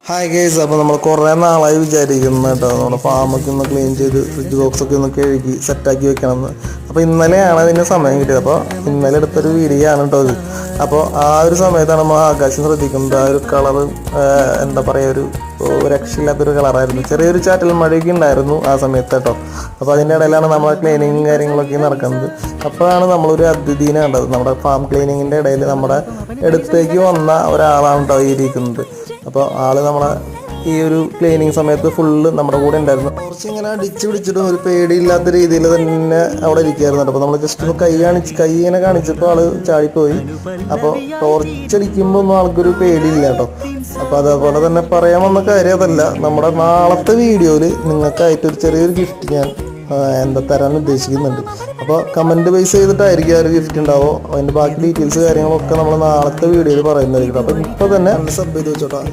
Hi guys, അപ്പോൾ നമ്മൾ കുറേ നാളായി വിചാരിക്കുന്നു കേട്ടോ നമ്മുടെ ഫാമൊക്കെ ഒന്ന് ക്ലീൻ ചെയ്ത് ഫ്രിഡ്ജ് ബോക്സൊക്കെ ഒന്ന് കഴുകി സെറ്റാക്കി വെക്കണമെന്ന്. അപ്പോൾ ഇന്നലെയാണ് അതിന് സമയം കിട്ടിയത്. അപ്പോൾ ഇന്നലെ എടുത്തൊരു വീഡിയോ ആണ് കേട്ടോ ഇത്. അപ്പോൾ ആ ഒരു സമയത്താണ് നമ്മൾ ആകാശം ശ്രദ്ധിക്കുന്നത്. ആ ഒരു കളറ് എന്താ പറയുക, ഒരു രക്ഷയില്ലാത്തൊരു കളറായിരുന്നു. ചെറിയൊരു ചാറ്റൽ മഴയൊക്കെ ഉണ്ടായിരുന്നു ആ സമയത്ത് കേട്ടോ. അപ്പോൾ അതിൻ്റെ ഇടയിലാണ് നമ്മളെ ക്ലീനിങ്ങും കാര്യങ്ങളൊക്കെ നടക്കുന്നത്. അപ്പോഴാണ് നമ്മളൊരു അതിഥീനെ കണ്ടത്. നമ്മുടെ ഫാം ക്ലീനിങ്ങിൻ്റെ ഇടയിൽ നമ്മുടെ അടുത്തേക്ക് വന്ന ഒരാളാണ് കേട്ടോ ഈ ഇരിക്കുന്നത്. അപ്പോൾ ആള് നമ്മളെ ഈ ഒരു ക്ലീനിങ് സമയത്ത് ഫുള്ള് നമ്മുടെ കൂടെ ഉണ്ടായിരുന്നു. കുറച്ച് ഇങ്ങനെ അടിച്ച് പിടിച്ചിട്ടും ഒരു പേടിയില്ലാത്ത രീതിയിൽ തന്നെ അവിടെ ഇരിക്കുകയായിരുന്നു. അപ്പോൾ നമ്മൾ ജസ്റ്റ് ഒന്ന് കൈ ഇങ്ങനെ കാണിച്ചപ്പോൾ ആള് ചാടിപ്പോയി. അപ്പോൾ ടോർച്ചടിക്കുമ്പോൾ ഒന്നും ആൾക്കൊരു പേടിയില്ല കേട്ടോ. അപ്പോൾ അതേപോലെ തന്നെ പറയാൻ വന്ന കാര്യം അതല്ല, നമ്മുടെ നാളത്തെ വീഡിയോയിൽ നിങ്ങൾക്കായിട്ടൊരു ചെറിയൊരു ഗിഫ്റ്റ് ഞാൻ തരാൻ ഉദ്ദേശിക്കുന്നുണ്ട്. അപ്പോൾ കമൻറ്റ് ബേസ് ചെയ്തിട്ടായിരിക്കും ആ ഒരു ഗിഫ്റ്റ് ഉണ്ടാവോ. അതിൻ്റെ ബാക്കി ഡീറ്റെയിൽസ് കാര്യങ്ങളൊക്കെ നമ്മൾ നാളത്തെ വീഡിയോയിൽ പറയുന്നതായിരിക്കും. അപ്പോൾ ഇപ്പോൾ തന്നെ സബ് ചെയ്ത് വെച്ചോട്ടോ.